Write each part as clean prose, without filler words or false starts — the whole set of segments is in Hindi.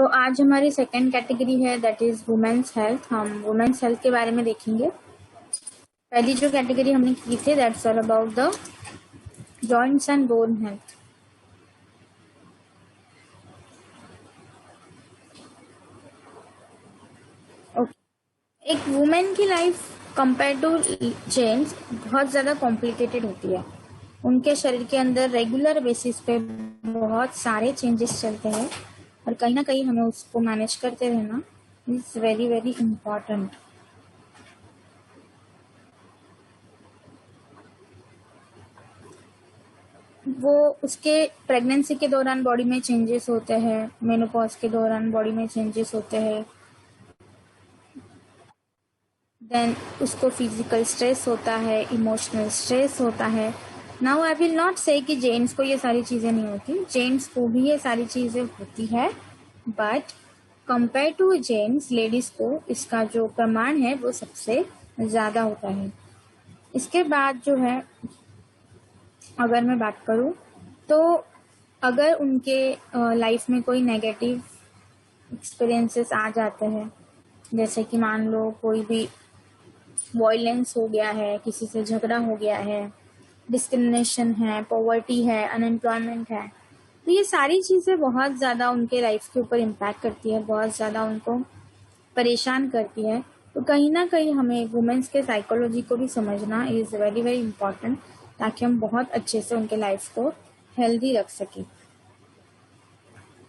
आज हमारी सेकेंड कैटेगरी है दैट इज वुमेन्स हेल्थ। हम वुमेन्स हेल्थ के बारे में देखेंगे। पहली जो कैटेगरी हमने की थी that's all about the joints and bone health. Okay, एक वुमेन की लाइफ कंपेयर टू जेंट्स बहुत ज़्यादा कॉम्प्लिकेटेड होती है। उनके शरीर के अंदर रेगुलर बेसिस पे बहुत सारे चेंजेस चलते हैं और कहीं ना कहीं हमें उसको मैनेज करते रहना इज़ वेरी वेरी इम्पॉर्टेंट। वो उसके प्रेगनेंसी के दौरान बॉडी में चेंजेस होते हैं, मेनोपॉज के दौरान बॉडी में चेंजेस होते हैं, देन उसको फिजिकल स्ट्रेस होता है, इमोशनल स्ट्रेस होता है। नाउ आई विल नॉट से कि जेंट्स को ये सारी चीज़ें नहीं होती, जेंट्स को भी ये सारी चीज़ें होती है, but compare to gents ladies को इसका जो प्रमाण है वो सबसे ज़्यादा होता है। इसके बाद जो है अगर मैं बात करूँ तो अगर उनके लाइफ में कोई नेगेटिव एक्सपीरियंसेस आ जाते हैं, जैसे कि मान लो कोई भी वायलेंस हो गया है, किसी से झगड़ा हो गया है, डिस्क्रिमिनेशन है, पॉवर्टी है, अनएम्प्लॉयमेंट है, तो ये सारी चीज़ें बहुत ज़्यादा उनके लाइफ के ऊपर इम्पैक्ट करती है, बहुत ज़्यादा उनको परेशान करती है। तो कहीं ना कहीं हमें वुमेन्स के साइकोलॉजी को भी समझना इज़ वेरी वेरी इंपॉर्टेंट, ताकि हम बहुत अच्छे से उनके लाइफ को हेल्दी रख सकें।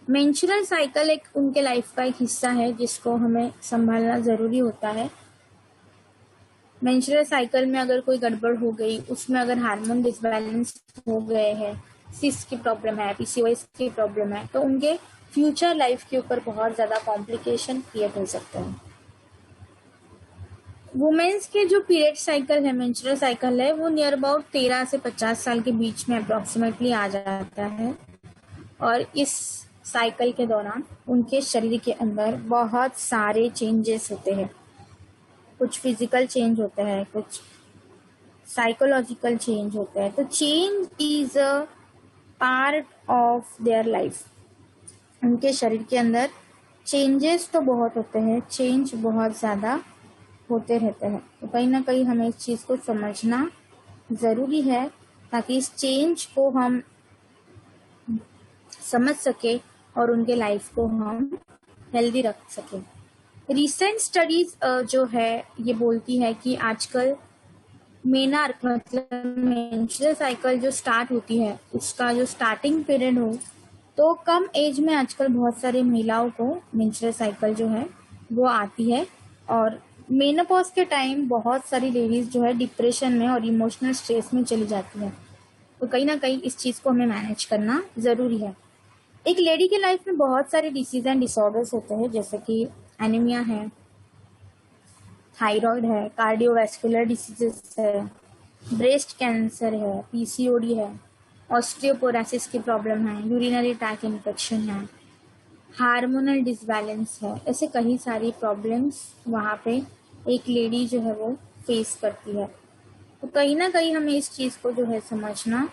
मेंस्ट्रुअल साइकिल एक उनके लाइफ का एक हिस्सा है जिसको हमें संभालना ज़रूरी होता है। मेंस्ट्रुअल साइकिल में अगर कोई गड़बड़ हो गई, उसमें अगर हार्मोन डिसबैलेंस हो गए हैं, सिस्ट की प्रॉब्लम है, पीसीओएस की प्रॉब्लम है, तो उनके फ्यूचर लाइफ के ऊपर बहुत ज़्यादा कॉम्प्लिकेशन क्रिएट हो सकते हैं। वुमेन्स के जो पीरियड साइकिल है, मेंस्ट्रुअल साइकिल है, वो नियर अबाउट 13 से 50 साल के बीच में अप्रॉक्सीमेटली आ जाता है और इस साइकिल के दौरान उनके शरीर के अंदर बहुत सारे चेंजेस होते हैं। कुछ फिजिकल चेंज होते हैं, कुछ साइकोलॉजिकल चेंज होते हैं। तो change is a part of their life. उनके शरीर के अंदर चेंजेस तो बहुत होते हैं, चेंज बहुत ज़्यादा होते रहते हैं। तो कहीं ना कहीं हमें इस चीज़ को समझना ज़रूरी है ताकि इस चेंज को हम समझ सके और उनके लाइफ को हम हेल्दी रख सकें। रिसेंट स्टडीज जो है ये बोलती है कि आजकल मेनार्क मतलब मेंस्ट्रुअल साइकिल जो स्टार्ट होती है उसका जो स्टार्टिंग पीरियड हो, तो कम एज में आजकल बहुत सारी महिलाओं को मेंस्ट्रुअल साइकिल जो है वो आती है और मेनोपॉज के टाइम बहुत सारी लेडीज जो है डिप्रेशन में और इमोशनल स्ट्रेस में चली जाती है। तो कहीं ना कहीं इस चीज़ को हमें मैनेज करना ज़रूरी है। एक लेडी की लाइफ में बहुत सारे डिसीज एंड डिसऑर्डर्स होते हैं, जैसे कि एनीमिया है, थायराइड है, कार्डियोवैस्कुलर डिसीजेस है, ब्रेस्ट कैंसर है, पीसीओडी है, ऑस्टियोपोरोसिस की प्रॉब्लम है, यूरिनरी ट्रैक इन्फेक्शन है, हार्मोनल डिसबैलेंस है। ऐसे कई सारी प्रॉब्लम्स वहाँ पे एक लेडी जो है वो फेस करती है। तो कहीं ना कहीं हमें इस चीज़ को जो है समझना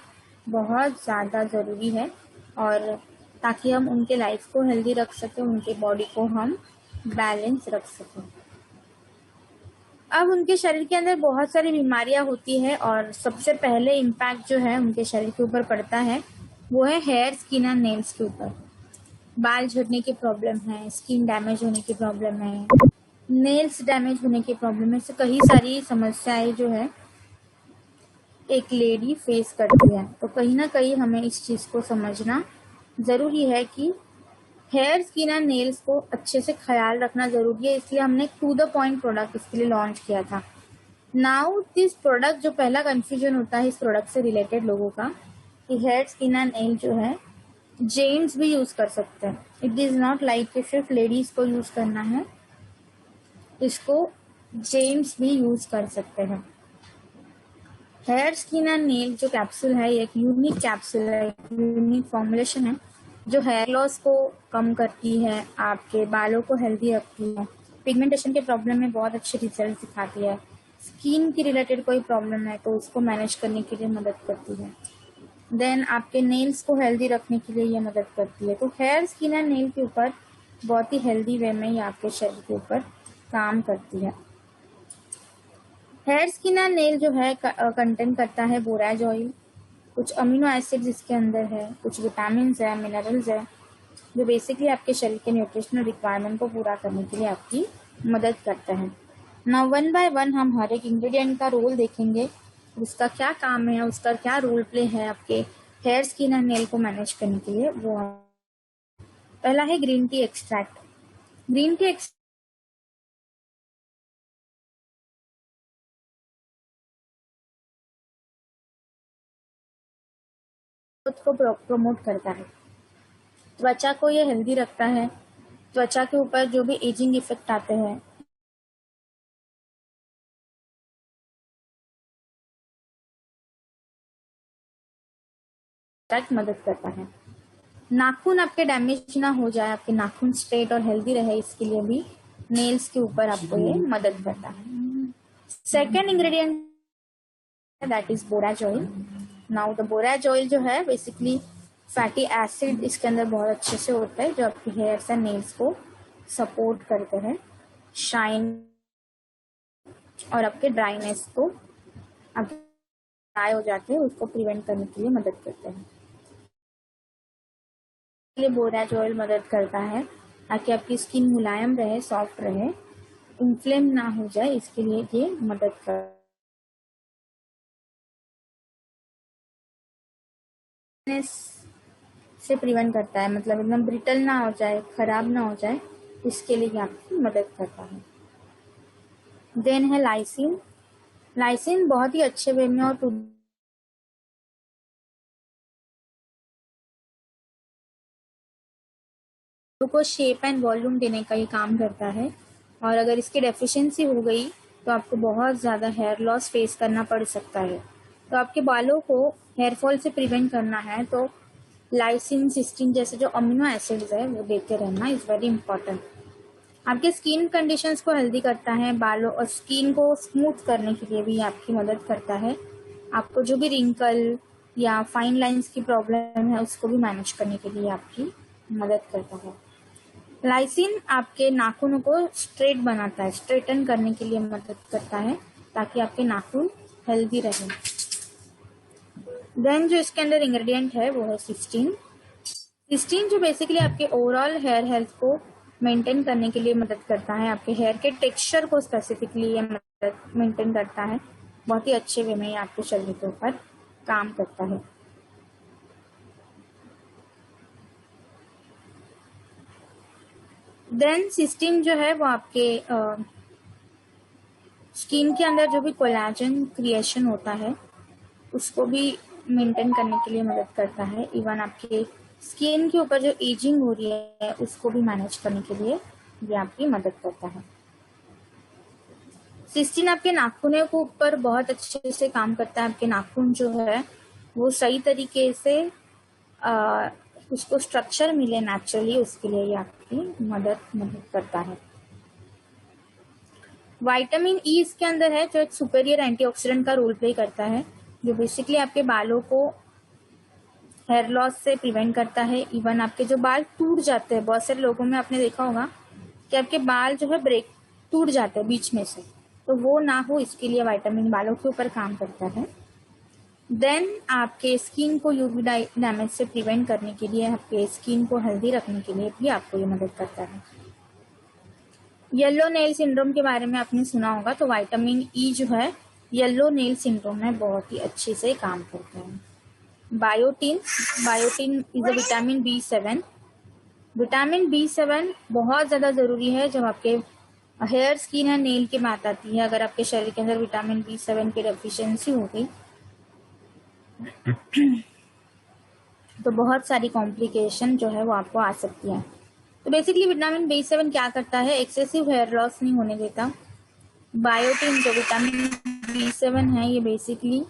बहुत ज़्यादा ज़रूरी है और ताकि हम उनके लाइफ को हेल्दी रख सकें, उनके बॉडी को हम बैलेंस रख सकें। अब उनके शरीर के अंदर बहुत सारी बीमारियां होती है और सबसे पहले इम्पैक्ट जो है उनके शरीर के ऊपर पड़ता है वो है हेयर, स्किन एंड नेल्स के ऊपर। बाल झड़ने की प्रॉब्लम है, स्किन डैमेज होने की प्रॉब्लम है, नेल्स डैमेज होने की प्रॉब्लम है। ऐसे कई सारी समस्याएं जो है एक लेडी फेस करती है। तो कहीं ना कहीं हमें इस चीज़ को समझना ज़रूरी है कि हेयर, स्किन एंड नेल्स को अच्छे से ख्याल रखना ज़रूरी है, इसलिए हमने टू द पॉइंट प्रोडक्ट इसके लिए लॉन्च किया था। नाउ दिस प्रोडक्ट, जो पहला कन्फ्यूजन होता है इस प्रोडक्ट से रिलेटेड लोगों का कि हेयर, स्किन एंड नेल जो है जेंट्स भी यूज़ कर सकते हैं। इट इज़ नॉट लाइक कि सिर्फ लेडीज़ को यूज़ करना है, इसको जेंट्स भी यूज़ कर सकते हैं। हेयर, स्किन एंड नेल जो कैप्सूल है ये एक यूनिक कैप्सूल है, यूनिक फॉर्मुलेशन है जो हेयर लॉस को कम करती है, आपके बालों को हेल्दी रखती है, पिगमेंटेशन के प्रॉब्लम में बहुत अच्छे रिजल्ट दिखाती है, स्किन की रिलेटेड कोई प्रॉब्लम है तो उसको मैनेज करने के लिए मदद करती है, देन आपके नेल्स को हेल्दी रखने के लिए ये मदद करती है। तो हेयर, स्किन एंड नेल के ऊपर बहुत ही हेल्दी वे में ये आपके शरीर के ऊपर काम करती है। हेयर स्किन एंड नेल जो है कंटेन करता है बोराज ऑयल, कुछ अमीनो एसिड्स इसके अंदर है, कुछ विटामिन है, मिनरल्स है, जो बेसिकली आपके शरीर के न्यूट्रिशनल रिक्वायरमेंट को पूरा करने के लिए आपकी मदद करता है। नाउ वन बाय वन हम हर एक इंग्रेडिएंट का रोल देखेंगे, उसका क्या काम है, उसका क्या रोल प्ले है आपके हेयर स्किन एंड नेल को मैनेज करने के लिए। वो पहला है green tea extract. Green tea को प्रमोट करता है, त्वचा को ये हेल्दी रखता है, त्वचा के ऊपर जो भी एजिंग इफेक्ट आते हैं मदद करता है। नाखून आपके डैमेज ना हो जाए, आपके नाखून स्ट्रेट और हेल्दी रहे, इसके लिए भी नेल्स के ऊपर आपको ये मदद करता है। Second ingredient that is Boraj oil. Now the Boraj oil जो है बेसिकली फैटी एसिड इसके अंदर बहुत अच्छे से होता है, जो आपके हेयर्स एंड नेल्स को सपोर्ट करते हैं, शाइन और आपके ड्राइनेस को, आप ड्राई हो जाते हैं उसको प्रिवेंट करने के लिए मदद करते हैं। लिए बोराज ऑयल मदद करता है ताकि आपकी स्किन मुलायम रहे, सॉफ्ट रहे, इन्फ्लेम ना हो जाए, इसके लिए ये मदद कर से प्रिवेंट करता है, मतलब एकदम ब्रिटल ना हो जाए, खराब ना हो जाए, इसके लिए आपकी मदद करता है। देन है लाइसिन। लाइसिन बहुत ही अच्छे वे में और को शेप एंड वॉल्यूम देने का ये काम करता है, और अगर इसकी डेफिशिएंसी हो गई तो आपको बहुत ज़्यादा हेयर लॉस फेस करना पड़ सकता है। तो आपके बालों को हेयर फॉल से प्रिवेंट करना है तो लाइसिन, सिस्टीन जैसे जो अमीनो एसिड्स है वो देते रहना इज़ वेरी इंपॉर्टेंट। आपके स्किन कंडीशंस को हेल्दी करता है, बालों और स्किन को स्मूथ करने के लिए भी आपकी मदद करता है। आपको जो भी रिंकल या फाइन लाइंस की प्रॉब्लम है उसको भी मैनेज करने के लिए आपकी मदद करता है। लाइसिन आपके नाखूनों को स्ट्रेट बनाता है, स्ट्रेटन करने के लिए मदद करता है ताकि आपके नाखून हेल्दी रहे। देन जो इसके अंदर इंग्रेडिएंट है वो है सिस्टीन। सिस्टीन जो बेसिकली आपके ओवरऑल हेयर हेल्थ को मेंटेन करने के लिए मदद करता है, आपके हेयर के टेक्सचर को स्पेसिफिकली ये मदद मेंटेन करता है, बहुत ही अच्छे वे में आपके शरीर के ऊपर काम करता है। देन सिस्टीन जो है वो आपके स्किन के अंदर जो भी कोलाजन क्रिएशन होता है उसको भी मेंटेन करने के लिए मदद करता है। इवन आपके स्किन के ऊपर जो एजिंग हो रही है उसको भी मैनेज करने के लिए ये आपकी मदद करता है। सिस्टीन आपके नाखूनों के ऊपर बहुत अच्छे से काम करता है, आपके नाखून जो है वो सही तरीके से उसको स्ट्रक्चर मिले नेचुरली, उसके लिए ये आपकी मदद करता है। विटामिन ई इसके अंदर है जो एक सुपेरियर एंटीऑक्सीडेंट का रोल प्ले करता है, जो बेसिकली आपके बालों को हेयर लॉस से प्रिवेंट करता है। इवन आपके जो बाल टूट जाते हैं, बहुत सारे लोगों में आपने देखा होगा कि आपके बाल जो है ब्रेक टूट जाते हैं बीच में से, तो वो ना हो इसके लिए विटामिन बालों के ऊपर काम करता है। देन आपके स्किन को यूवी डैमेज से प्रिवेंट करने के लिए, आपके स्किन को हेल्दी रखने के लिए भी आपको ये मदद करता है। येलो नेल सिंड्रोम के बारे में आपने सुना होगा, तो विटामिन ई जो है येलो नेल सिंड्रोम में बहुत ही अच्छे से काम करता है। Biotin is a vitamin B7। Vitamin B7 बहुत ज़्यादा ज़रूरी है जब आपके हेयर, स्किन एंड नेल की बात आती है। अगर आपके शरीर के अंदर विटामिन B7 की डेफिशिएंसी हो गई तो बहुत सारी कॉम्प्लिकेशन जो है वो आपको आ सकती है। तो बेसिकली विटामिन B7 क्या करता है, एक्सेसिव हेयर लॉस नहीं होने देता। बायोटिन जो विटामिन B7 है ये बेसिकली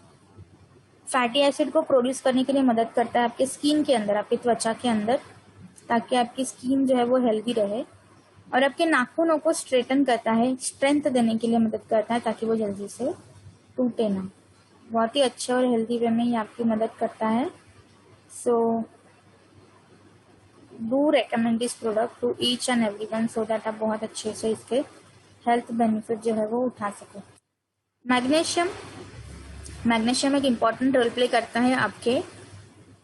फैटी एसिड को प्रोड्यूस करने के लिए मदद करता है आपके स्किन के अंदर, आपकी त्वचा के अंदर, ताकि आपकी स्किन जो है वो हेल्दी रहे, और आपके नाखूनों को स्ट्रेटन करता है, स्ट्रेंथ देने के लिए मदद करता है ताकि वो जल्दी से टूटे ना। बहुत ही अच्छे और हेल्दी वे में ये आपकी मदद करता है। So do recommend this product to each and everyone so that आप बहुत अच्छे से इसके हेल्थ बेनिफिट जो है वो उठा सको। मैग्नीशियम, मैग्नीशियम एक इम्पॉर्टेंट रोल प्ले करता है आपके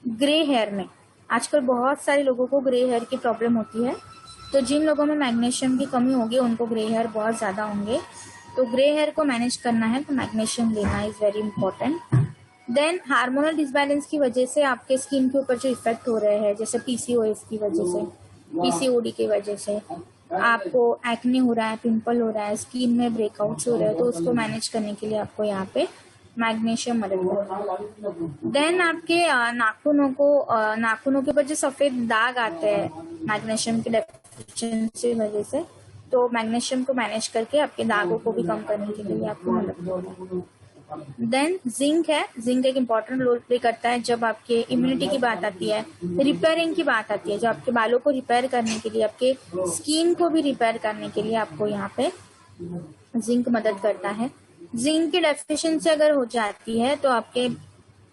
ग्रे हेयर में। आजकल बहुत सारे लोगों को ग्रे हेयर की प्रॉब्लम होती है, तो जिन लोगों में मैग्नीशियम की कमी होगी उनको ग्रे हेयर बहुत ज़्यादा होंगे। तो ग्रे हेयर को मैनेज करना है तो मैग्नीशियम लेना is very important. Then hormonal disbalance की वजह से आपके स्किन के ऊपर जो इफेक्ट हो रहे हैं, जैसे पीसीओएस की वजह से, पीसीओडी की वजह से आपको एक्ने हो रहा है, पिंपल हो रहा है, स्किन में ब्रेकआउट्स हो रहे हैं, तो उसको मैनेज करने के लिए आपको यहाँ पे मैग्नीशियम मदद करेगा। देन आपके नाखूनों के ऊपर जो सफेद दाग आते हैं मैग्नीशियम की डेफिशिएंसी वजह से, तो मैग्नीशियम को मैनेज करके आपके दागों को भी कम करने के लिए आपको मदद करता है। देन जिंक है, जिंक एक इम्पॉर्टेंट रोल प्ले करता है जब आपके इम्यूनिटी की बात आती है, रिपेयरिंग की बात आती है, जो आपके बालों को रिपेयर करने के लिए, आपके स्किन को भी रिपेयर करने के लिए आपको यहाँ पे जिंक मदद करता है। जिंक की डेफिशिएंसी अगर हो जाती है तो आपके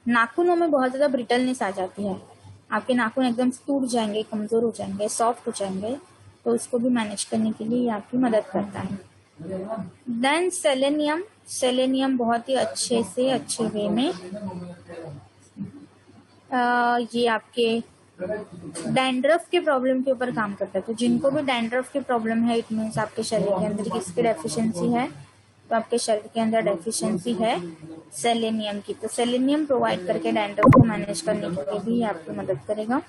नाखूनों में बहुत ज्यादा ब्रिटलनेस आ जाती है, आपके नाखून एकदम टूट जाएंगे, कमजोर हो जाएंगे, सॉफ्ट हो जाएंगे, तो उसको भी मैनेज करने के लिए ये आपकी मदद करता है। देन सेलेनियम, सेलेनियम बहुत ही अच्छे वे में ये आपके डैंड्रफ के प्रॉब्लम के ऊपर काम करता है। तो जिनको भी डैंड्रफ की प्रॉब्लम है, इट मीन्स आपके शरीर के अंदर किसकी डेफिशिएंसी है, तो आपके शरीर के अंदर डेफिशिएंसी है सेलेनियम की, तो सेलेनियम प्रोवाइड करके डैंड्रफ को मैनेज करने के लिए भी आपकी मदद करेगा।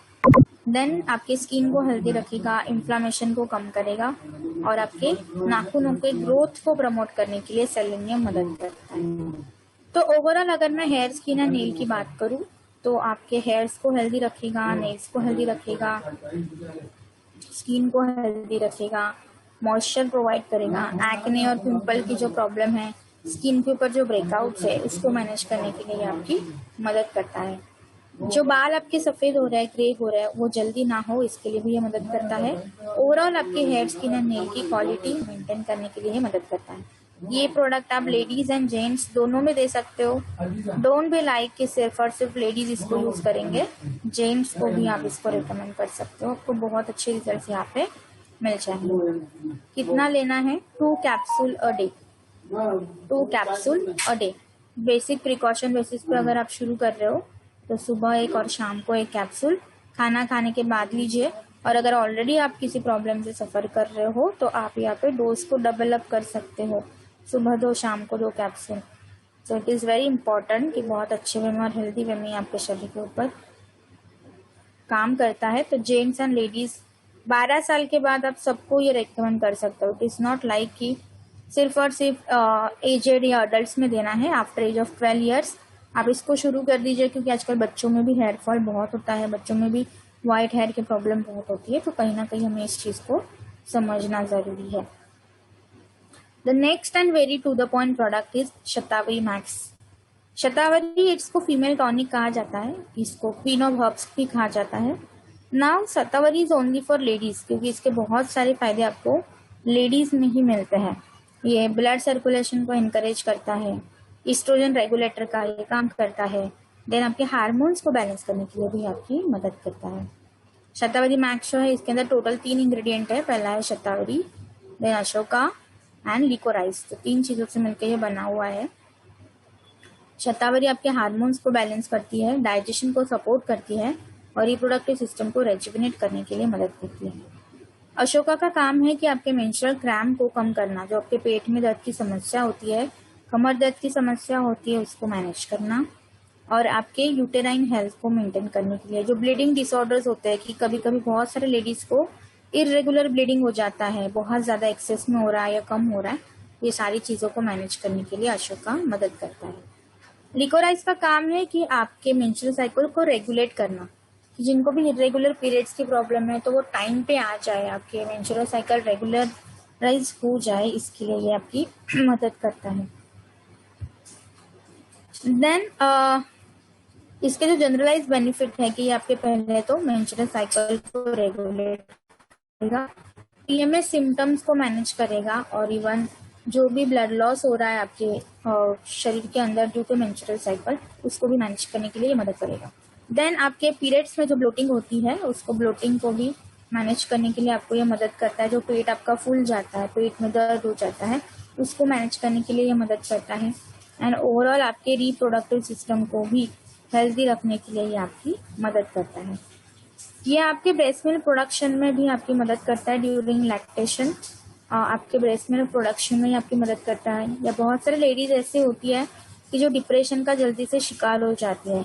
देन आपके स्किन को हेल्दी रखेगा, इन्फ्लामेशन को कम करेगा, और आपके नाखूनों के ग्रोथ को प्रमोट करने के लिए सेलेनियम मदद करता है। तो ओवरऑल अगर मैं हेयर, स्किन एंड नेल की बात करूं तो आपके हेयर्स को हेल्दी रखेगा, नेल्स को हेल्दी रखेगा, स्किन को हेल्दी रखेगा, मॉइस्चर प्रोवाइड करेगा, एक्ने और पिंपल की जो प्रॉब्लम है, स्किन के ऊपर जो ब्रेकआउट्स है, उसको मैनेज करने के लिए आपकी मदद करता है। जो बाल आपके सफेद हो रहा है, ग्रे हो रहा है, वो जल्दी ना हो, इसके लिए भी ये मदद करता है। ओवरऑल आपके हेयर, स्किन एंड नेल की क्वालिटी मेंटेन करने के लिए ये मदद करता है। ये प्रोडक्ट आप लेडीज एंड जेंट्स दोनों में दे सकते हो। डोंट बी लाइक कि सिर्फ और सिर्फ लेडीज इसको यूज करेंगे, जेंट्स को भी आप इसको रिकमेंड कर सकते हो, आपको बहुत अच्छे रिजल्ट यहाँ पे मिल जाएंगे। कितना लेना है? 2 capsule a day, 2 capsule a day. Basic precaution basis पर अगर आप शुरू कर रहे हो तो सुबह एक और शाम को एक कैप्सूल खाना खाने के बाद लीजिए, और अगर ऑलरेडी आप किसी प्रॉब्लम से सफर कर रहे हो तो आप यहाँ पे डोज को डबल अप कर सकते हो, सुबह 2 शाम को 2 capsule. So it is very important कि बहुत अच्छे वे में और हेल्दी वे में आपके शरीर के ऊपर काम करता है। तो जेंट्स एंड लेडीज 12 साल के बाद आप सबको ये रेकमेंड कर सकते हो। इट इज़ नॉट लाइक कि सिर्फ और सिर्फ एजेड या अडल्ट में देना है। आफ्टर एज ऑफ 12 ईयर्स आप इसको शुरू कर दीजिए, क्योंकि आजकल बच्चों में भी हेयर फॉल बहुत होता है, बच्चों में भी वाइट हेयर की प्रॉब्लम बहुत होती है, तो कहीं ना कहीं हमें इस चीज़ को समझना ज़रूरी है। The next and very to the point product is Shatavari max. Shatavari इसको फीमेल टॉनिक कहा जाता है, इसको क्वीन ऑफ हर्ब्स भी कहा जाता है। Now shatavari is only for ladies, क्योंकि इसके बहुत सारे फायदे आपको लेडीज में ही मिलते हैं। ये ब्लड सर्कुलेशन को इनकरेज करता है, इस्ट्रोजन रेगुलेटर का ये काम करता है, देन आपके हार्मोन्स को बैलेंस करने के लिए भी आपकी मदद करता है। शतावरी मैक्स जो है, इसके अंदर टोटल 3 इंग्रेडिएंट है। पहला है शतावरी, देन अशोका एंड लिकोराइस, तो 3 चीज़ों से मिलकर ये बना हुआ है। शतावरी आपके हार्मोन्स को बैलेंस करती है, डाइजेशन को सपोर्ट करती है, और रिप्रोडक्टिव सिस्टम को रेजुविनेट करने के लिए मदद करती है। अशोका का काम है कि आपके मेंस्ट्रुअल क्रैम्प को कम करना, जो आपके पेट में दर्द की समस्या होती है, कमर दर्द की समस्या होती है, उसको मैनेज करना, और आपके यूटेराइन हेल्थ को मेंटेन करने के लिए। जो ब्लीडिंग डिसऑर्डर्स होते हैं कि कभी कभी बहुत सारे लेडीज को इरेगुलर ब्लीडिंग हो जाता है, बहुत ज़्यादा एक्सेस में हो रहा है या कम हो रहा है, ये सारी चीज़ों को मैनेज करने के लिए अशोका मदद करता है। लिकोराइस का काम है कि आपके मेंस्ट्रुअल साइकिल को रेगुलेट करना, कि जिनको भी इरेगुलर पीरियड्स की प्रॉब्लम है तो वो टाइम पे आ जाए, आपके मेंस्ट्रुअल साइकिल रेगुलराइज हो जाए, इसके लिए ये आपकी मदद करता है। देन इसके जो जनरलाइज बेनिफिट है कि ये आपके पहले तो मेंस्ट्रुअल साइकिल को रेगुलेट करेगा, पीएमएस सिम्टम्स को मैनेज करेगा, और इवन जो भी ब्लड लॉस हो रहा है आपके शरीर के अंदर ड्यू टू मेंस्ट्रुअल साइकिल, उसको भी मैनेज करने के लिए मदद करेगा। देन आपके पीरियड्स में जो ब्लोटिंग होती है, उसको ब्लोटिंग को भी मैनेज करने के लिए आपको ये मदद करता है। जो पेट आपका फूल जाता है, पेट में दर्द हो जाता है, उसको मैनेज करने के लिए ये मदद करता है। एंड ओवरऑल आपके रिप्रोडक्टिव सिस्टम को भी हेल्दी रखने के लिए ये आपकी मदद करता है। ये आपके ब्रेस्ट मिल्क प्रोडक्शन में भी आपकी मदद करता है ड्यूरिंग लैक्टेशन। आपके ब्रेस्ट मिल्क प्रोडक्शन में ही आपकी मदद करता है। या बहुत सारे लेडीज ऐसे होती है कि जो डिप्रेशन का जल्दी से शिकार हो जाती है,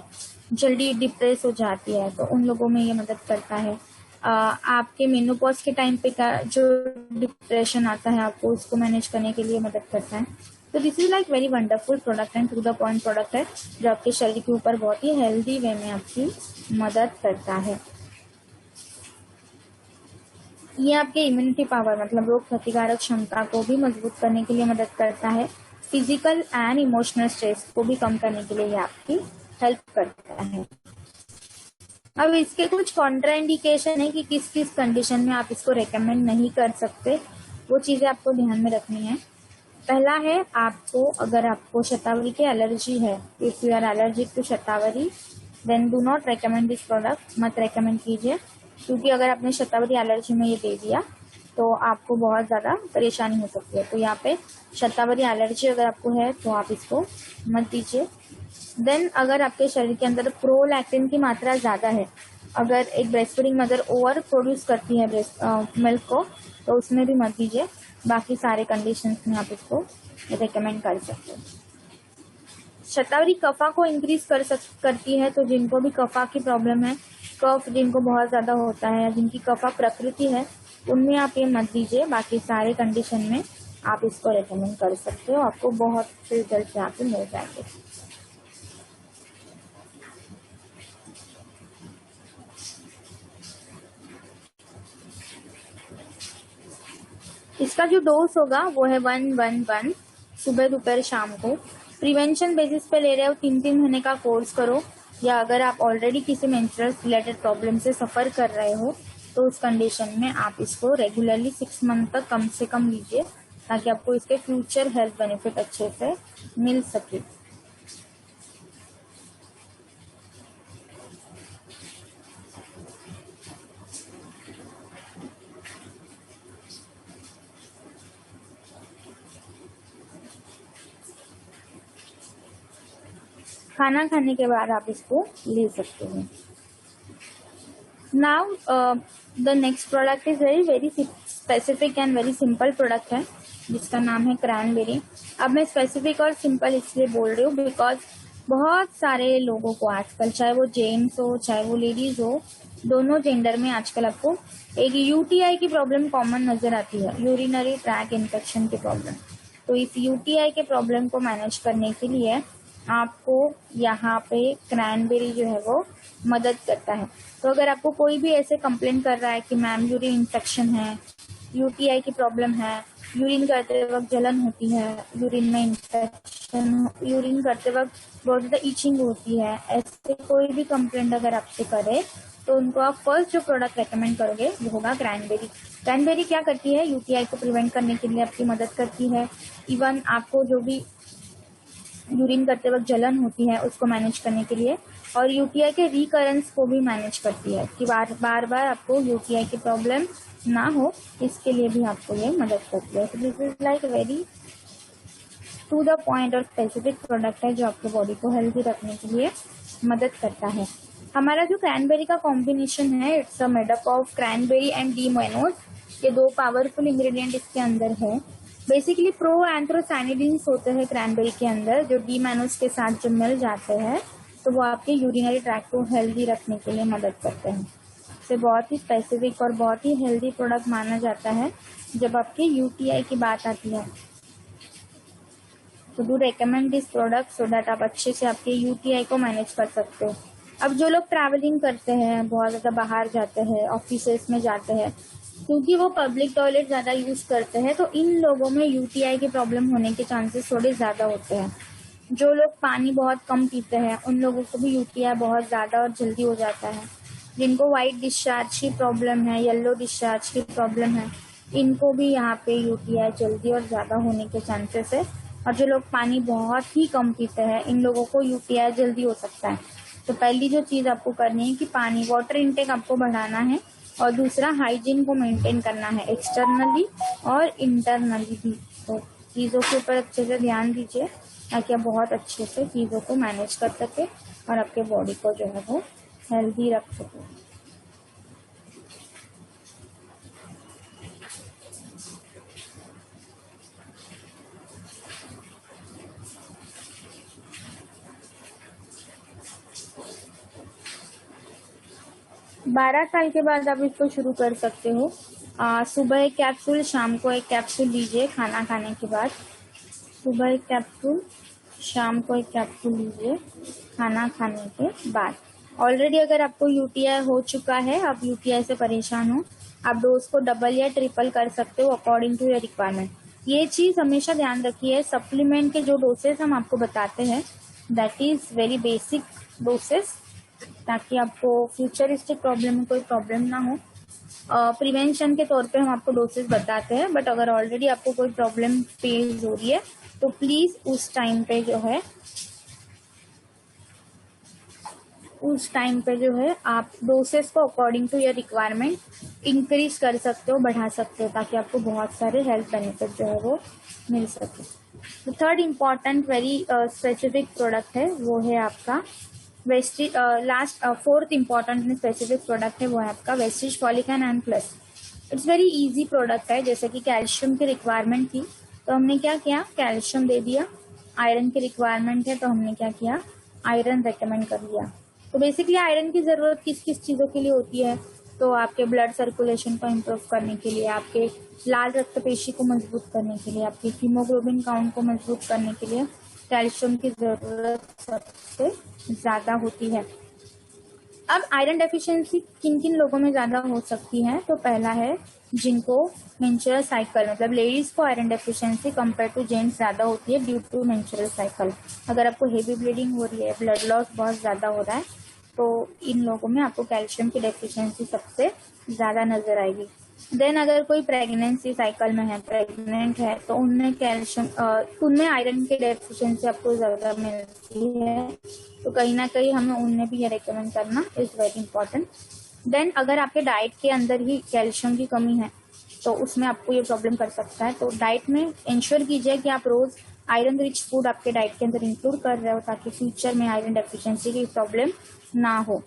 जल्दी डिप्रेस हो जाती है, तो उन लोगों में ये मदद करता है। आपके मेनोपॉज के टाइम पे का जो डिप्रेशन आता है, आपको उसको मैनेज करने के लिए मदद करता है। तो this is like very wonderful product and to the point product है, जो आपके शरीर के ऊपर बहुत ही हेल्दी वे में आपकी मदद करता है। ये आपके इम्यूनिटी पावर मतलब रोग प्रतिकारक क्षमता को भी मजबूत करने के लिए मदद करता है। फिजिकल एंड इमोशनल स्ट्रेस को भी कम करने के लिए ये आपकी हेल्प करता है। अब इसके कुछ कॉन्ट्राइंडिकेशन है कि किस किस कंडीशन में आप इसको रेकमेंड नहीं कर सकते, वो चीजें आपको ध्यान में रखनी है। पहला है, आपको अगर आपको शतावरी की एलर्जी है, if you are allergic to shatavari, then do not recommend this product, मत रेकमेंड कीजिए। क्योंकि अगर आपने शतावरी एलर्जी में ये दे दिया तो आपको बहुत ज़्यादा परेशानी हो सकती है। तो यहाँ पे शतावरी एलर्जी अगर आपको है तो आप इसको मत दीजिए। देन अगर आपके शरीर के अंदर प्रोलैक्टिन की मात्रा ज़्यादा है, अगर एक breast feeding mother over produce करती है ब्रेस्ट मिल्क को, तो उसमें भी मत दीजिए। बाकी सारे कंडीशंस में आप इसको रेकमेंड कर सकते हो। शतावरी कफा को इंक्रीज करती है, तो जिनको भी कफा की प्रॉब्लम है, कफ जिनको बहुत ज़्यादा होता है या जिनकी कफा प्रकृति है, उनमें आप ये मत दीजिए। बाकी सारे कंडीशन में आप इसको रेकमेंड कर सकते हो, आपको बहुत रिजल्ट यहाँ पे मिल जाएंगे। इसका जो डोज होगा वो है 1-1-1, सुबह दोपहर शाम को। प्रिवेंशन बेसिस पे ले रहे हो, 3-3 महीने का कोर्स करो। या अगर आप ऑलरेडी किसी मेंस्ट्रुअल रिलेटेड प्रॉब्लम से सफर कर रहे हो, तो उस कंडीशन में आप इसको रेगुलरली 6 मंथ तक कम से कम लीजिए, ताकि आपको इसके फ्यूचर हेल्थ बेनिफिट अच्छे से मिल सके। खाना खाने के बाद आप इसको ले सकते हैं। Now the next product is very specific and very simple product है, जिसका नाम है क्रैनबेरी। अब मैं स्पेसिफिक और सिंपल इसलिए बोल रही हूँ बिकॉज बहुत सारे लोगों को आजकल, चाहे वो जेंट्स हो चाहे वो लेडीज हो, दोनों जेंडर में आजकल आपको एक यूटीआई की प्रॉब्लम कॉमन नजर आती है, यूरिनरी ट्रैक इन्फेक्शन की प्रॉब्लम। तो इस यूटीआई के प्रॉब्लम को मैनेज करने के लिए आपको यहाँ पे क्रैनबेरी जो है वो मदद करता है। तो अगर आपको कोई भी ऐसे कंप्लेन कर रहा है कि मैम यूरिन इन्फेक्शन है, यूटीआई की प्रॉब्लम है, यूरिन करते वक्त जलन होती है, यूरिन में इन्फेक्शन, यूरिन करते वक्त बहुत ज़्यादा ईचिंग होती है, ऐसे कोई भी कंप्लेंट अगर आपसे करे, तो उनको आप फर्स्ट जो प्रोडक्ट रेकमेंड करोगे वो होगा क्रैनबेरी। क्रैनबेरी क्या करती है, यूटीआई को प्रिवेंट करने के लिए आपकी मदद करती है। इवन आपको जो भी यूरिन करते वक्त जलन होती है उसको मैनेज करने के लिए, और यूटीआई के रिकरेंस को भी मैनेज करती है कि बार बार आपको यूटीआई की प्रॉब्लम ना हो, इसके लिए भी आपको ये मदद करती है। तो this is like very to the point और स्पेसिफिक प्रोडक्ट है, जो आपके बॉडी को हेल्दी रखने के लिए मदद करता है। हमारा जो क्रैनबेरी का कॉम्बिनेशन है, it's a made up of cranberry and D mannose. ये दो पावरफुल इंग्रेडिएंट इसके अंदर है। बेसिकली प्रो एंथ्रोसाइनिडीन्स होते हैं क्रैनबेरी के अंदर, जो डी-मोनोज के साथ जब मिल जाते हैं तो वो आपके यूरिनरी ट्रैक को हेल्दी रखने के लिए मदद करते हैं। इसे बहुत ही स्पेसिफिक और बहुत ही हेल्दी प्रोडक्ट माना जाता है जब आपके यूटीआई की बात आती है। तो do recommend this product so that आप अच्छे से आपके यूटीआई को मैनेज कर सकते हो। अब जो लोग ट्रैवलिंग करते हैं, बहुत ज़्यादा बाहर जाते हैं, ऑफिसेस में जाते हैं, क्योंकि वो पब्लिक टॉयलेट ज़्यादा यूज़ करते हैं, तो इन लोगों में यूटीआई की प्रॉब्लम होने के चांसेस थोड़े ज़्यादा होते हैं। जो लोग पानी बहुत कम पीते हैं, उन लोगों को भी यूटीआई बहुत ज़्यादा और जल्दी हो जाता है। जिनको वाइट डिस्चार्ज की प्रॉब्लम है, येलो डिस्चार्ज की प्रॉब्लम है, इनको भी यहाँ पे यूटीआई जल्दी और ज़्यादा होने के चांसेस है। और जो लोग पानी बहुत ही कम पीते हैं, इन लोगों को यूटीआई जल्दी हो सकता है। तो पहली जो चीज़ आपको करनी है कि पानी वाटर इनटेक आपको बढ़ाना है, और दूसरा हाइजीन को मेंटेन करना है एक्सटर्नली और इंटरनली भी। तो चीज़ों के ऊपर अच्छे से ध्यान दीजिए ताकि आप बहुत अच्छे से चीज़ों को मैनेज कर सके और आपके बॉडी को जो है वो हेल्दी रख सके। 12 साल के बाद आप इसको शुरू कर सकते हो। सुबह एक कैप्सूल, शाम को एक कैप्सूल लीजिए खाना खाने के बाद। सुबह एक कैप्सूल, शाम को एक कैप्सूल लीजिए खाना खाने के बाद। ऑलरेडी अगर आपको यूटीआई हो चुका है, आप यूटीआई से परेशान हो, आप डोज को डबल या ट्रिपल कर सकते हो अकॉर्डिंग टू योर रिक्वायरमेंट। ये चीज़ हमेशा ध्यान रखिए, सप्लीमेंट के जो डोसेस हम आपको बताते हैं that is very basic doses, ताकि आपको फ्यूचरिस्टिक प्रॉब्लम में कोई प्रॉब्लम ना हो। प्रिवेंशन के तौर पे हम आपको डोसेस बताते हैं, बट अगर ऑलरेडी आपको कोई प्रॉब्लम फेस हो रही है तो प्लीज़ उस टाइम पे जो है आप डोसेस को according to your requirement increase कर सकते हो, बढ़ा सकते हो, ताकि आपको बहुत सारे हेल्थ बेनिफिट जो है वो मिल सके। तो third important very specific product है वो है आपका Vestige. Fourth important specific product है वो है आपका Vestige folicin and plus. It's very easy product है। जैसे कि कैल्शियम की रिक्वायरमेंट थी तो हमने क्या किया, कैल्शियम दे दिया। आयरन की रिक्वायरमेंट है तो हमने क्या किया, आयरन रेकमेंड कर दिया। तो बेसिकली आयरन की ज़रूरत किस किस चीज़ों के लिए होती है, तो आपके ब्लड सर्कुलेशन को इम्प्रूव करने के लिए, आपके लाल रक्त पेशी को मजबूत करने के लिए, आपकी हीमोग्लोबिन काउंट को मजबूत करने के लिए कैल्शियम की ज़रूरत सबसे ज़्यादा होती है। अब आयरन डेफिशिएंसी किन किन लोगों में ज़्यादा हो सकती है, तो पहला है जिनको मेंस्ट्रुअल साइकिल, मतलब लेडीज़ को iron deficiency compare to gents ज़्यादा होती है ड्यू टू मेंस्ट्रुअल साइकिल। अगर आपको हेवी ब्लीडिंग हो रही है, ब्लड लॉस बहुत ज़्यादा हो रहा है, तो इन लोगों में आपको कैल्शियम की डेफिशिएंसी सबसे ज़्यादा नज़र आएगी। देन अगर कोई प्रेगनेंसी साइकिल में है, प्रेग्नेंट है, तो उनमें आयरन की डेफिशिएंसी आपको ज़्यादा मिलती है, तो कहीं ना कहीं हमें उनमें भी ये रिकमेंड करना इज़ वेरी इंपॉर्टेंट। देन अगर आपके डाइट के अंदर ही कैल्शियम की कमी है तो उसमें आपको ये प्रॉब्लम कर सकता है। तो डाइट में इंश्योर कीजिए कि आप रोज़ आयरन रिच फूड आपके डाइट के अंदर इंक्लूड कर रहे हो, ताकि फ्यूचर में आयरन डेफिशिएंसी की प्रॉब्लम ना हो।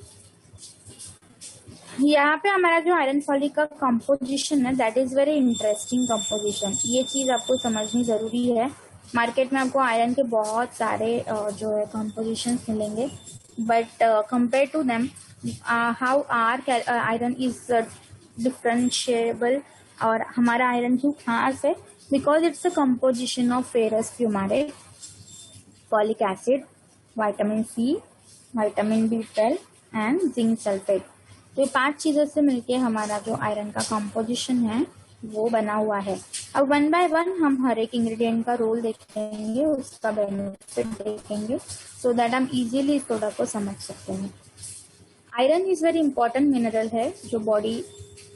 यहाँ पे हमारा जो आयरन फॉलिक का कंपोजिशन है that is very interesting composition. ये चीज़ आपको समझनी ज़रूरी है। मार्केट में आपको आयरन के बहुत सारे जो है कंपोजिशन मिलेंगे, but compare to them how are iron is differentiable, और हमारा आयरन क्यों खास है, because it's a composition of ferrous fumarate, folic acid, vitamin C, vitamin B12 and zinc sulphate. तो ये 5 चीज़ों से मिलके हमारा जो आयरन का कंपोजिशन है वो बना हुआ है। अब वन बाय वन हम हर एक इंग्रेडिएंट का रोल देखेंगे, उसका बेनिफिट देखेंगे, सो दैट हम इजीली इस प्रोडक्ट को समझ सकते हैं। Iron is very important mineral है जो बॉडी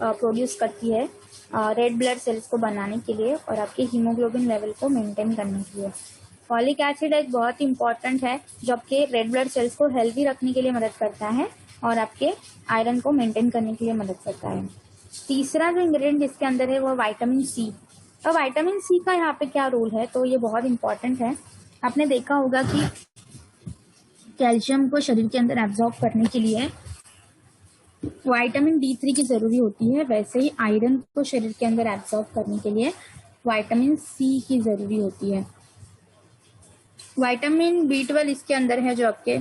प्रोड्यूस करती है रेड ब्लड सेल्स को बनाने के लिए और आपके हीमोग्लोबिन लेवल को मेंटेन करने के लिए। फॉलिक एसिड एक बहुत इंपॉर्टेंट है जो आपके रेड ब्लड सेल्स को हेल्दी रखने के लिए मदद करता है और आपके आयरन को मेंटेन करने के लिए मदद करता है। तीसरा जो इंग्रेडिएंट इसके अंदर है वो विटामिन सी। अब विटामिन सी का यहाँ पे क्या रोल है, तो ये बहुत इंपॉर्टेंट है। आपने देखा होगा कि कैल्शियम को शरीर के अंदर एब्जॉर्ब करने के लिए विटामिन D3 की जरूरी होती है, वैसे ही आयरन को शरीर के अंदर एब्जॉर्ब करने के लिए विटामिन सी की जरूरी होती है। विटामिन B12 इसके अंदर है जो आपके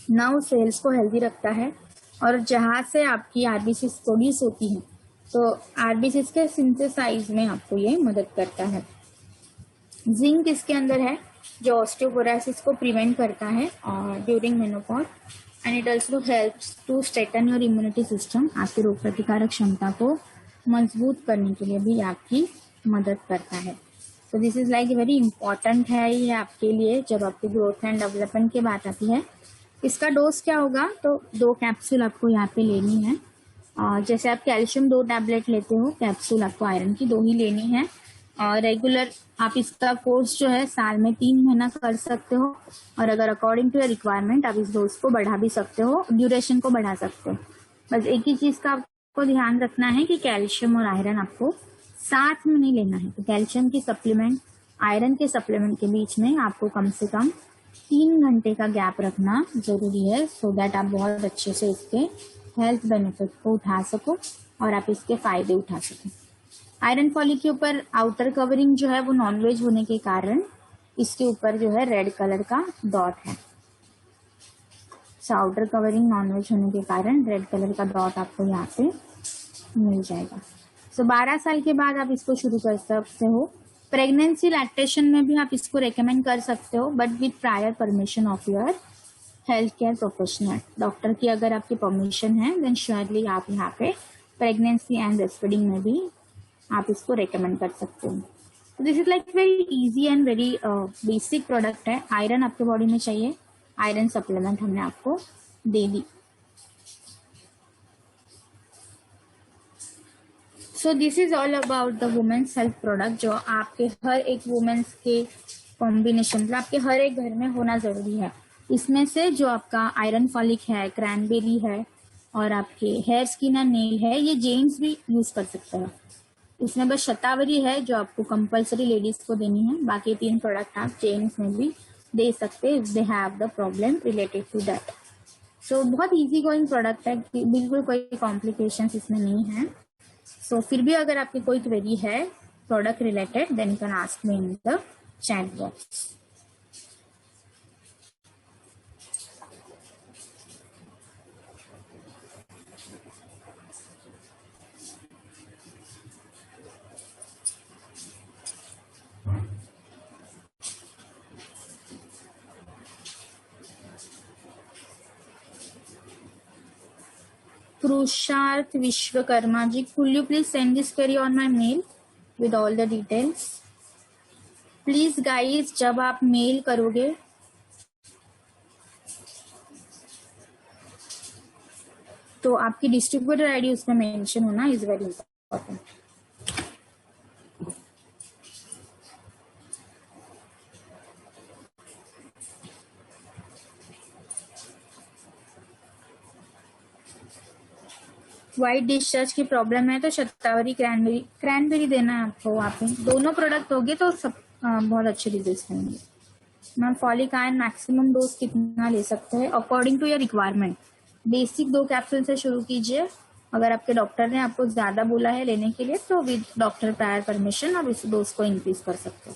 नर्व सेल्स को हेल्दी रखता है और जहाँ से आपकी आरबीसी प्रोड्यूस होती है, तो आरबीसी के सिंथेसाइज में आपको ये मदद करता है। जिंक इसके अंदर है जो ऑस्टियोपोरोसिस को प्रिवेंट करता है और during menopause, and it also helps to straighten your immunity system, आपकी रोग प्रतिकारक क्षमता को मजबूत करने के लिए भी आपकी मदद करता है। तो this is like very important है ये आपके लिए जब आपकी ग्रोथ एंड डेवलपमेंट की बात आती है। इसका डोज क्या होगा, तो 2 कैप्सूल आपको यहाँ पे लेनी है। जैसे आप कैल्शियम 2 टैबलेट लेते हो, कैप्सूल आपको आयरन की 2 ही लेनी है। और रेगुलर आप इसका कोर्स जो है साल में 3 महीना कर सकते हो, और अगर अकॉर्डिंग टू योर रिक्वायरमेंट आप इस डोज को बढ़ा भी सकते हो, ड्यूरेशन को बढ़ा सकते हो। बस एक ही चीज का आपको ध्यान रखना है कि कैल्शियम और आयरन आपको साथ में नहीं लेना है। तो कैल्शियम की सप्लीमेंट, आयरन के सप्लीमेंट के बीच में आपको कम से कम 3 घंटे का गैप रखना जरूरी है, सो दैट आप बहुत अच्छे से इसके हेल्थ बेनिफिट को उठा सको और आप इसके फायदे उठा सको। आयरन फॉलिक के ऊपर आउटर कवरिंग जो है वो नॉनवेज होने के कारण इसके ऊपर जो है रेड कलर का डॉट है। सो आउटर कवरिंग नॉनवेज होने के कारण रेड कलर का डॉट आपको यहाँ पे मिल जाएगा। सो 12 साल के बाद आप इसको शुरू कर सकते हो। प्रेगनेंसी लैक्टेशन में भी आप इसको रेकमेंड कर सकते हो, but with prior permission of your health care professional. Doctor की अगर आपकी परमिशन है देन श्योरली आप यहाँ पे प्रेगनेंसी एंड ब्रेस्ट फीडिंग में भी आप इसको रेकमेंड कर सकते हो। तो this is like very easy and very basic product है। आयरन आपके बॉडी में चाहिए, आयरन सप्लीमेंट हमने आपको दे दी। So this is all about the women's health product, जो आपके हर एक वुमेन्स के कॉम्बिनेशन, मतलब आपके हर एक घर में होना जरूरी है। इसमें से जो आपका आयरन फॉलिक है, क्रैनबेरी है और आपके हेयर स्किन एंड नेल है, ये जेम्स भी यूज कर सकते हैं। इसमें बस शतावरी है जो आपको कंपलसरी लेडीज को देनी है, बाकी 3 प्रोडक्ट आप जेम्स में भी दे सकते हैं if they have the problem related to that. So बहुत इजी गोइंग प्रोडक्ट है, बिल्कुल कोई कॉम्प्लिकेशंस इसमें नहीं है। सो फिर भी अगर आपकी कोई क्वेरी है product related then you can ask me in the chat box. Purusharth Vishwakarma ji, could you please send this query on my mail with all the details? Please guys, जब आप मेल करोगे तो आपकी डिस्ट्रीब्यूटर आईडी उसमें मेंशन होना is very important. White discharge की प्रॉब्लम है तो शतावरी क्रैनबेरी देना है आपको। वहाँ पे दोनों प्रोडक्ट होंगे तो सब बहुत अच्छे रिजल्ट होंगे। Ma'am folic iron maximum dose कितना ले सकते हैं according to your requirement? Basic 2 capsule से शुरू कीजिए। अगर आपके डॉक्टर ने आपको ज्यादा बोला है लेने के लिए तो विद डॉक्टर प्रायर परमिशन आप इस डोज को इंक्रीज कर सकते हो।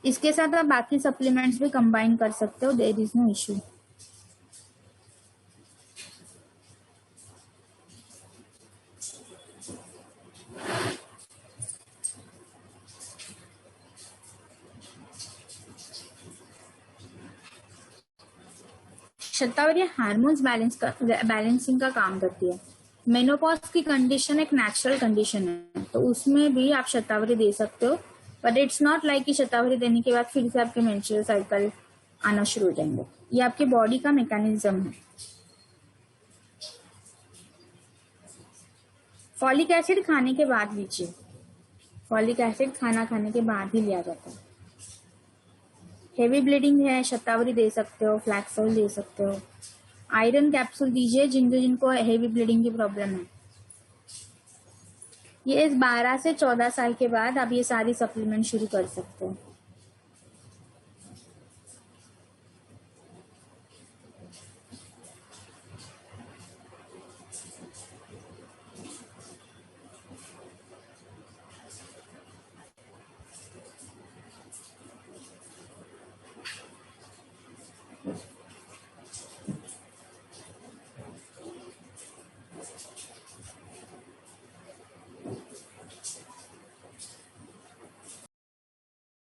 इसके साथ आप बाकी सप्लीमेंट्स भी कंबाइन कर सकते हो, there is no issue. Shatavari hormones balancing का काम करती है। मेनोपॉज की कंडीशन एक नेचुरल कंडीशन है, तो उसमें भी आप शतावरी दे सकते हो, बट इट्स नॉट लाइक कि शतावरी देने के बाद फिर से आपके मेंस्ट्रुअल साइकिल आना शुरू हो जाएंगे। ये आपके बॉडी का मैकेनिज्म है। फॉलिक एसिड खाने के बाद लीजिए। फॉलिक एसिड खाना खाने के बाद ही लिया जाता है। हेवी ब्लीडिंग है, शतावरी दे सकते हो, फ्लैक्सोल दे सकते हो। आयरन कैप्सूल दीजिए जिनको हेवी ब्लीडिंग की प्रॉब्लम है। ये इस 12 से 14 साल के बाद आप ये सारी सप्लीमेंट शुरू कर सकते हो।